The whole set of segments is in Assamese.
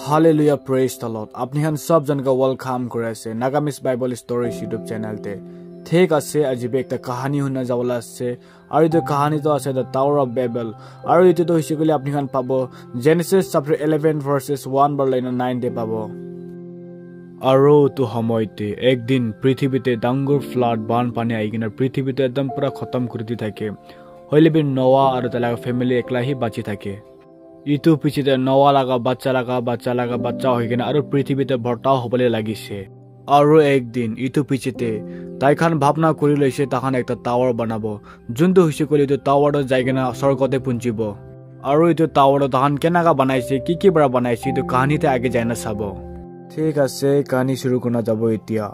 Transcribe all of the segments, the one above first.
Hallelujah, praise the Lord. Apni han sab jan ka welcome kore ase Nagamis Bible Stories YouTube channel te. Thik ase ajibe ekta kahani hunna jawala ase. Aru etu kahani to ase the Tower of Babel. Aru etu to hise gole apni han pabo Genesis chapter 11 verses 1 bar line 9 te pabo. Aru tu homoite ekdin prithibite dangor flood ban pani aigina prithibite ekdam pura khatam kori di thake. Hoile bin Noah aru tala family ekla hi bachi thake. ইটো পিছতে নওয়া লাগা বাচ্চা হৈ কিনে আৰু পৃথিৱীতে ভৰ্তাও হ'বলৈ লাগিছে আৰু একদিন ইটো পিছতে তাইখান ভাবনা কৰি লৈছে তাখান একটা টাৱাৰ বনাব যোনটো হৈছে কলি ইটো টাৱাৰত যাই কিনে স্বৰ্গতে পুঞ্জিব আৰু ইটো টাৱাৰত তাখান কেনেকা বনাইছে কি বৰা বনাইছে ইটো কাহিনীতে আগে যাই না চাব ঠিক আছে কাহিনী শুরু কৰা যাব এতিয়া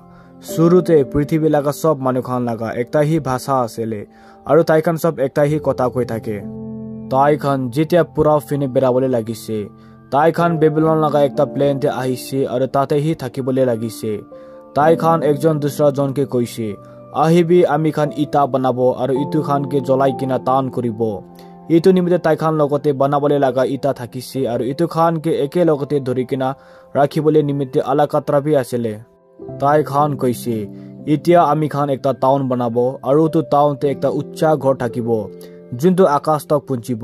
শুৰুতে পৃথিৱী লাগা সব মানুহখান লাগা একটা হি ভাষা আছিলে আৰু তাইখান সব একটা হি কথা কৈ থাকে তাইখান যেতিয়া পুৰা ফিনে বেৰাবলৈ লাগিছে তাইখান বেবিলন লাগা একটা প্লেনতে আহিছে আৰু তাতে হি থাকিবলৈ লাগিছে তাইখান একজন দুসৰা জনকে কৈছে আহিবি আমি খান ইটা বনাব আৰু ইটো খানকে জ্বলাই কিনা টান কৰিব ইটো নিমিতে তাইখান লগতে বনাবলৈ লাগা ইটা থাকিছে আৰু ইটো খানকে একে লগতে ধৰি কিনা ৰাখিবলৈ নিমিতে আলাকাত্ৰাবি আছিলে তাইখান কৈছে এতিয়া আমি খান একটা টাউন বনাব আৰু তো টাউনতে একটা উচ্চা ঘৰ থাকিব যোনটো আকাশ তক পুঞ্জিব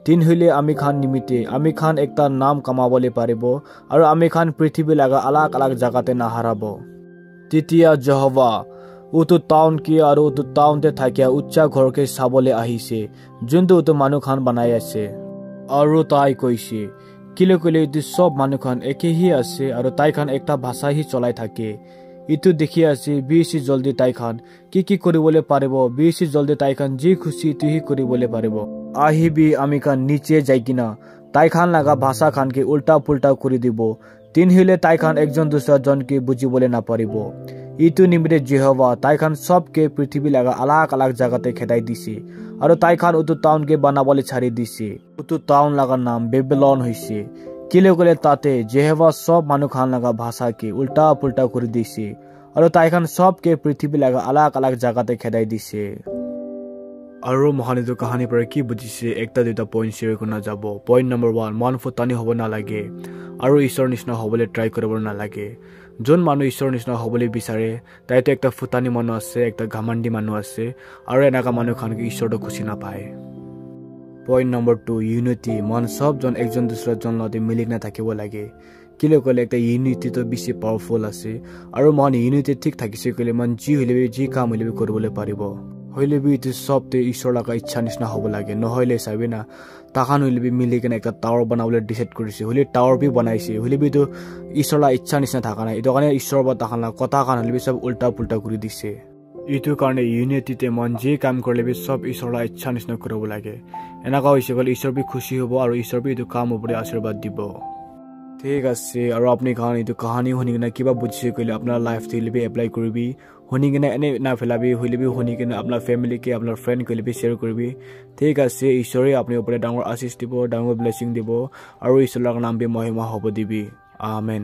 দিন হইলে আমি খান নিমিতে আমি খান একটা নাম কামাবলে পারিব আৰু আমি খান পৃথিৱী লাগা আলাক আলাক জাগাতে নাহাৰাব তেতিয়া যহোৱা উটো টাউন কি আৰু উটো টাউনতে থাকিয়া উচ্চা ঘৰকে চাবলে আহিছে যোনটো উটো মানুহ খান বনাই আছে আৰু তাই কৈছে কিলে ইটো সব মানুহ খান একেহি আছে আৰু তাই খান একটা ভাষা হি চলাই থাকে ইটো দেখি আছে বেছি জলদি তাইখান কি কৰিবলৈ পাৰিব বেছি জলদি তাইখান যি খুশি তুহি কৰিবলৈ পাৰিব আহিবি আমি খান নিচে যাই কিনা তাইখান লাগা ভাষা খানকে উল্টা পুল্টা কৰি দিব তিন হইলে তাইখান একজন দুসৰা জনকে বুজিবলৈ না পাৰিব ইটো নিমিতে যহোৱা তাইখান সবকে পৃথিৱী লাগা আলাক আলাক জাগাতে খেদাই দিছে আৰু তাইখান উটো টাউনকে বনাবলৈ ছাড়ি দিছে উটো টাউন লাগা নাম বেবিলন হৈছে কিলে গলে তাতে যহোৱা সব মানুহ খান লাগা ভাষাকে উল্টা পুল্টা কৰি দিছে আৰু তাইখান সবকে পৃথিৱী লাগা আলাক আলাক জাগাতে খেদাই দিছে আৰু মহানিটো কাহিনী পৰা কি বুজিছে একটা দুটা পইণ্ট শ্বেয়াৰ কৰা যাব পইণ্ট নম্বৰ 1 মন ফুটানি হ'ব নালাগে আৰু ঈশ্বৰ নিচিনা হ'বলৈ ট্ৰাই কৰিব নালাগে যোন মানুহ ঈশ্বৰ নিচিনা হ'বলৈ বিচাৰে তাইতো একটা ফুটানি মানুহ আছে একটা ঘমণ্ডি মানুহ আছে আৰু এনেকা মানুহ খানকে ঈশ্বৰটো খুচি নাপায় পইণ্ট নম্বৰ 2 ইউনিটি মন সবজন একজন দুসৰা জন লতে মিলি না থাকিব লাগে কিলে কলে একটা ইউনিটি তো বেছি পাওয়ারফুল আছে আৰু মন ইউনিটি ঠিক থাকিছে কলে মন যি হইলে যি কাম হইলে কৰিবলৈ পাৰিব হইলে বি ইটো সবতে ঈশ্বৰ লাগা ইচ্ছা নিচিনা হ'ব লাগে নহলে চাবি না তাখান হইলে বি মিলি কিনে একটা টাৱাৰ বনাবলৈ ডিসাইড কৰিছে হইলে টাৱাৰ বি বনাইছে হইলে বি তো ঈশ্বৰ লাগা ইচ্ছা নিচিনা থাকা নাই ইটো কাৰণে ঈশ্বৰ বা তাখান কথা কান হইলে বি সব উল্টা পুল্টা কৰি দিছে ইটো কাৰণে ইউনিটিতে মন যি কাম কৰিলে বি সব ঈশ্বৰ লাগা ইচ্ছা নিচিনা কৰিব লাগে এনেকা হৈছে গলে ঈশ্বৰ বি খুশি হ'ব আৰু ঈশ্বৰ বি ইটো কাম ওপৰে আশীৰ্বাদ দিব ঠিক আছে আৰু আপনি খান ইটো কাহিনী শুনি কিনে কিবা বুজিছে কইলে আপোনাৰ লাইফ দিলবি এপ্লাই কৰিবি শুনি কিনে এনে না ফেলাবি হইলেবি শুনি কিনে আপোনাৰ ফ্যামিলিকে আপোনাৰ ফ্ৰেন্ড কইলেবি শেয়াৰ কৰিবি ঠিক আছে ঈশ্বৰে আপুনি ওপৰে ডাঙৰ আশীষ দিব ডাঙৰ ব্লেসিং দিব আৰু ঈশ্বৰৰ নাম বি মহিমা হ'ব দিবি আমেন